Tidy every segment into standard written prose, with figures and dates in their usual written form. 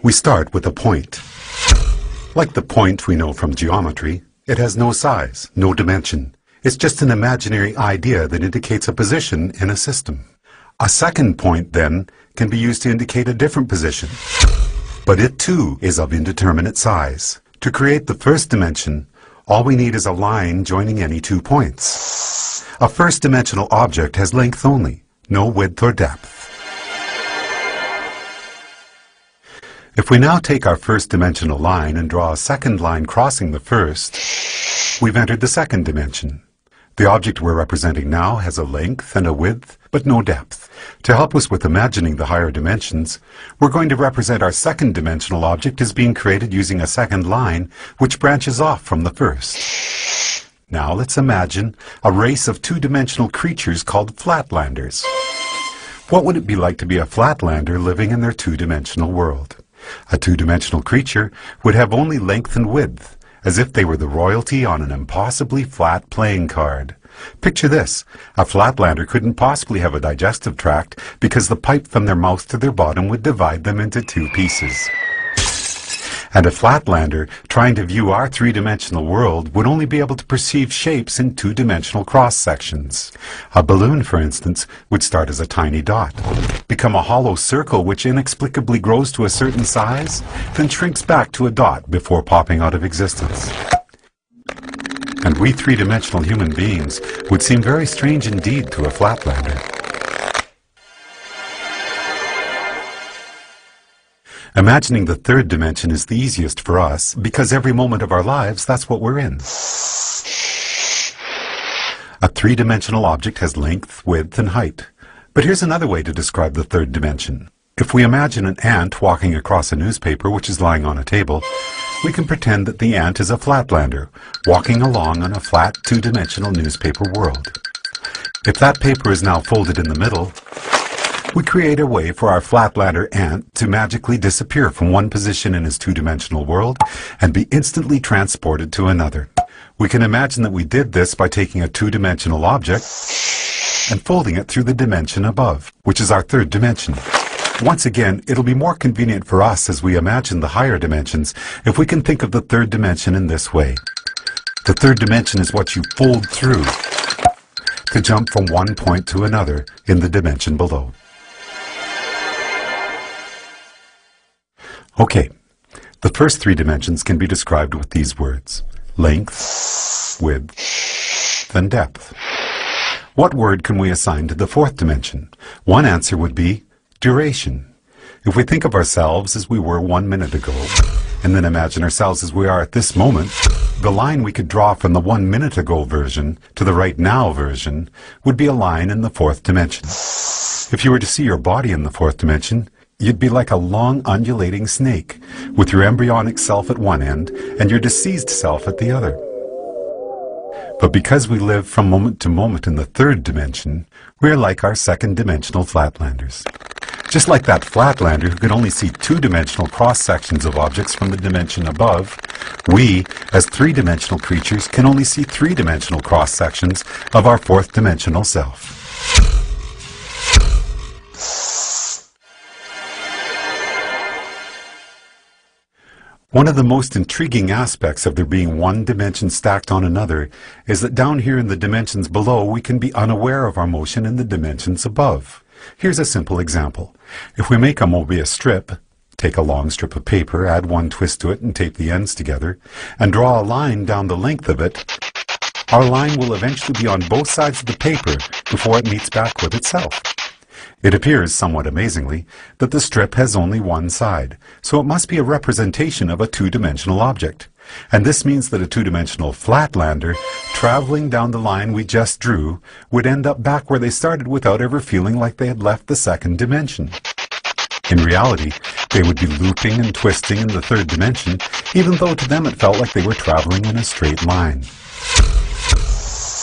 We start with a point. Like the point we know from geometry, it has no size, no dimension. It's just an imaginary idea that indicates a position in a system. A second point, then, can be used to indicate a different position. But it, too, is of indeterminate size. To create the first dimension, all we need is a line joining any 2 points. A first-dimensional object has length only, no width or depth. If we now take our first-dimensional line and draw a second line crossing the first, we've entered the second dimension. The object we're representing now has a length and a width, but no depth. To help us with imagining the higher dimensions, we're going to represent our second-dimensional object as being created using a second line which branches off from the first. Now let's imagine a race of two-dimensional creatures called flatlanders. What would it be like to be a flatlander living in their two-dimensional world? A two-dimensional creature would have only length and width, as if they were the royalty on an impossibly flat playing card. Picture this. A flatlander couldn't possibly have a digestive tract because the pipe from their mouth to their bottom would divide them into 2 pieces. And a flatlander trying to view our three-dimensional world would only be able to perceive shapes in two-dimensional cross-sections. A balloon, for instance, would start as a tiny dot, become a hollow circle which inexplicably grows to a certain size, then shrinks back to a dot before popping out of existence. And we three-dimensional human beings would seem very strange indeed to a flatlander. Imagining the third dimension is the easiest for us because every moment of our lives, that's what we're in. A three-dimensional object has length, width, and height. But here's another way to describe the third dimension. If we imagine an ant walking across a newspaper which is lying on a table, we can pretend that the ant is a flatlander, walking along on a flat two-dimensional newspaper world. If that paper is now folded in the middle, we create a way for our flatlander ant to magically disappear from one position in his two-dimensional world and be instantly transported to another. We can imagine that we did this by taking a two-dimensional object and folding it through the dimension above, which is our third dimension. Once again, it'll be more convenient for us as we imagine the higher dimensions if we can think of the third dimension in this way. The third dimension is what you fold through to jump from one point to another in the dimension below. Okay, the first 3 dimensions can be described with these words: length, width, and depth. What word can we assign to the 4th dimension? One answer would be duration. If we think of ourselves as we were 1 minute ago, and then imagine ourselves as we are at this moment, the line we could draw from the 1 minute ago version to the right now version would be a line in the 4th dimension. If you were to see your body in the 4th dimension, you'd be like a long undulating snake, with your embryonic self at one end and your deceased self at the other. But because we live from moment to moment in the 3rd dimension, we're like our second-dimensional flatlanders. Just like that flatlander who can only see two-dimensional cross-sections of objects from the dimension above, we, as three-dimensional creatures, can only see three-dimensional cross-sections of our 4th-dimensional self. One of the most intriguing aspects of there being one dimension stacked on another is that down here in the dimensions below we can be unaware of our motion in the dimensions above. Here's a simple example. If we make a Mobius strip, take a long strip of paper, add one twist to it and tape the ends together, and draw a line down the length of it, our line will eventually be on both sides of the paper before it meets back with itself. It appears, somewhat amazingly, that the strip has only one side, so it must be a representation of a two-dimensional object. And this means that a two-dimensional flatlander, traveling down the line we just drew, would end up back where they started without ever feeling like they had left the second dimension. In reality, they would be looping and twisting in the 3rd dimension, even though to them it felt like they were traveling in a straight line.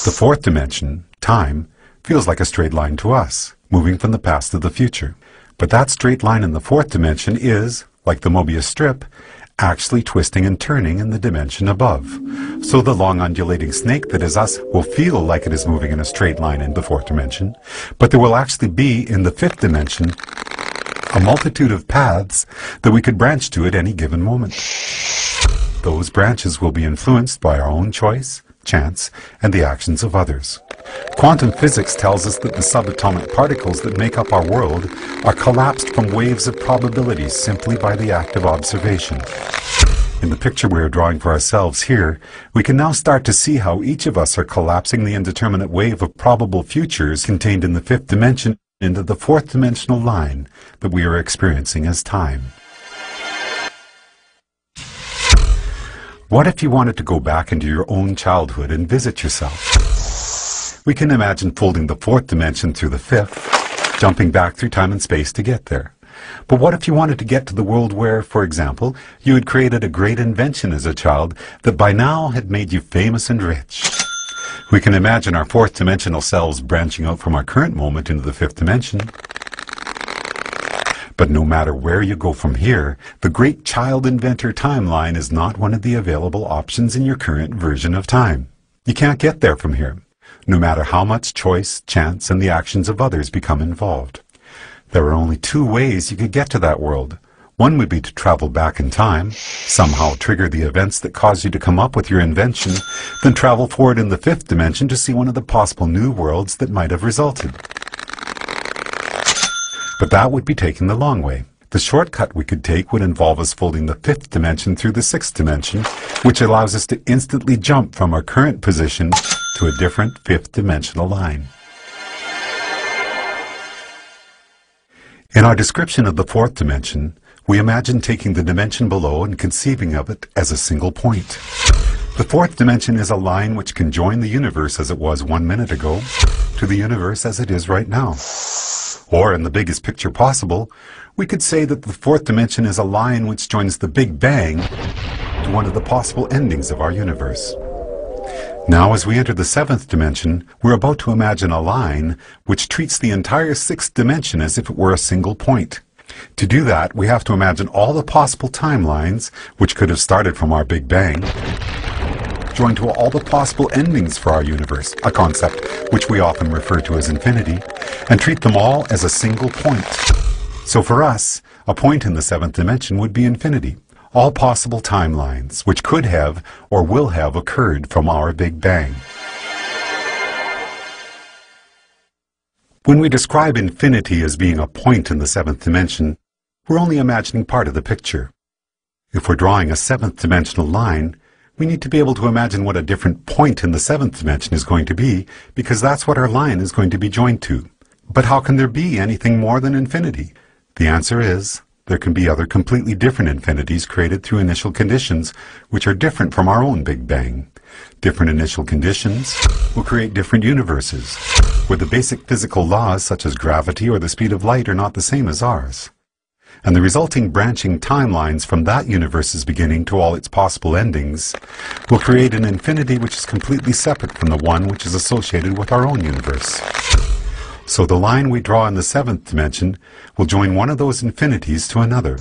The 4th dimension, time, feels like a straight line to us, moving from the past to the future. But that straight line in the 4th dimension is, like the Mobius strip, actually twisting and turning in the dimension above. So the long undulating snake that is us will feel like it is moving in a straight line in the 4th dimension, but there will actually be, in the 5th dimension, a multitude of paths that we could branch to at any given moment. Those branches will be influenced by our own choice, chance, and the actions of others. Quantum physics tells us that the subatomic particles that make up our world are collapsed from waves of probabilities simply by the act of observation. In the picture we are drawing for ourselves here, we can now start to see how each of us are collapsing the indeterminate wave of probable futures contained in the fifth dimension into the fourth dimensional line that we are experiencing as time. What if you wanted to go back into your own childhood and visit yourself? We can imagine folding the fourth dimension through the fifth, jumping back through time and space to get there. But what if you wanted to get to the world where, for example, you had created a great invention as a child that by now had made you famous and rich? We can imagine our fourth dimensional selves branching out from our current moment into the fifth dimension. But no matter where you go from here, the great child inventor timeline is not one of the available options in your current version of time. You can't get there from here, no matter how much choice, chance, and the actions of others become involved. There are only two ways you could get to that world. One would be to travel back in time, somehow trigger the events that caused you to come up with your invention, then travel forward in the fifth dimension to see one of the possible new worlds that might have resulted. But that would be taking the long way. The shortcut we could take would involve us folding the fifth dimension through the sixth dimension, which allows us to instantly jump from our current position to a different fifth dimensional line. In our description of the fourth dimension, we imagine taking the dimension below and conceiving of it as a single point. The fourth dimension is a line which can join the universe as it was 1 minute ago to the universe as it is right now. Or, in the biggest picture possible, we could say that the fourth dimension is a line which joins the Big Bang to one of the possible endings of our universe. Now, as we enter the seventh dimension, we're about to imagine a line which treats the entire sixth dimension as if it were a single point. To do that, we have to imagine all the possible timelines, which could have started from our Big Bang, joined to all the possible endings for our universe, a concept which we often refer to as infinity, and treat them all as a single point. So for us, a point in the seventh dimension would be infinity. All possible timelines, which could have or will have occurred from our Big Bang. When we describe infinity as being a point in the seventh dimension, we're only imagining part of the picture. If we're drawing a seventh dimensional line, we need to be able to imagine what a different point in the seventh dimension is going to be, because that's what our line is going to be joined to. But how can there be anything more than infinity? The answer is, there can be other completely different infinities created through initial conditions which are different from our own Big Bang. Different initial conditions will create different universes, where the basic physical laws such as gravity or the speed of light are not the same as ours. And the resulting branching timelines from that universe's beginning to all its possible endings will create an infinity which is completely separate from the one which is associated with our own universe. So the line we draw in the seventh dimension will join one of those infinities to another.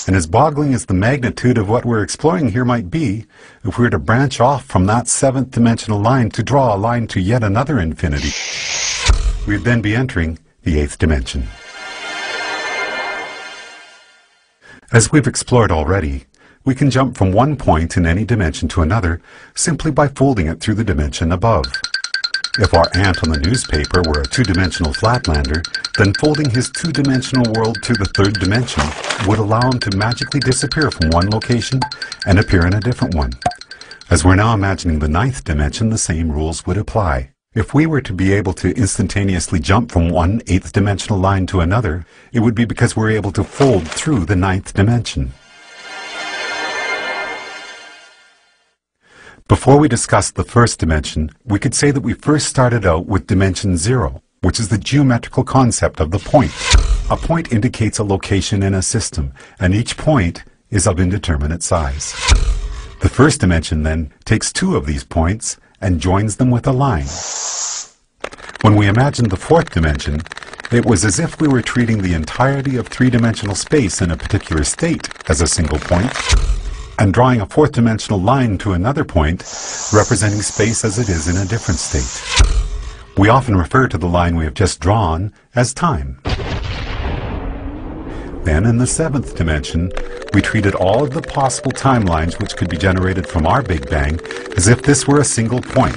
And as boggling as the magnitude of what we're exploring here might be, if we were to branch off from that seventh dimensional line to draw a line to yet another infinity, we'd then be entering the eighth dimension. As we've explored already, we can jump from one point in any dimension to another simply by folding it through the dimension above. If our ant on the newspaper were a two-dimensional flatlander, then folding his two-dimensional world to the third dimension would allow him to magically disappear from one location and appear in a different one. As we're now imagining the ninth dimension, the same rules would apply. If we were to be able to instantaneously jump from one eighth dimensional line to another, it would be because we're able to fold through the ninth dimension. Before we discuss the first dimension, we could say that we first started out with dimension 0, which is the geometrical concept of the point. A point indicates a location in a system, and each point is of indeterminate size. The first dimension then takes two of these points and joins them with a line. When we imagined the fourth dimension, it was as if we were treating the entirety of three-dimensional space in a particular state as a single point, and drawing a fourth-dimensional line to another point, representing space as it is in a different state. We often refer to the line we have just drawn as time. Then, in the 7th dimension, we treated all of the possible timelines which could be generated from our Big Bang as if this were a single point,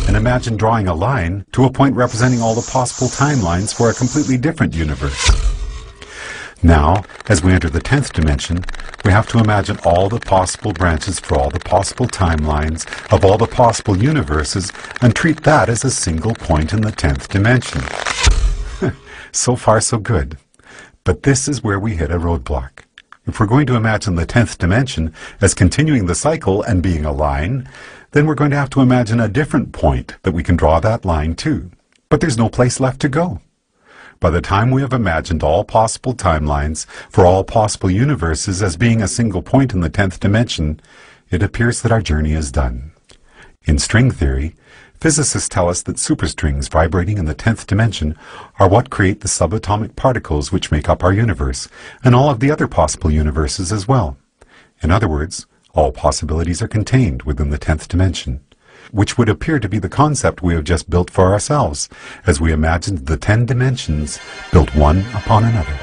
and imagine drawing a line to a point representing all the possible timelines for a completely different universe. Now, as we enter the 10th dimension, we have to imagine all the possible branches for all the possible timelines of all the possible universes and treat that as a single point in the 10th dimension. So far, so good. But this is where we hit a roadblock. If we're going to imagine the 10th dimension as continuing the cycle and being a line, then we're going to have to imagine a different point that we can draw that line to. But there's no place left to go. By the time we have imagined all possible timelines for all possible universes as being a single point in the 10th dimension, it appears that our journey is done. In string theory, physicists tell us that superstrings vibrating in the 10th dimension are what create the subatomic particles which make up our universe, and all of the other possible universes as well. In other words, all possibilities are contained within the 10th dimension, which would appear to be the concept we have just built for ourselves, as we imagined the 10 dimensions built one upon another.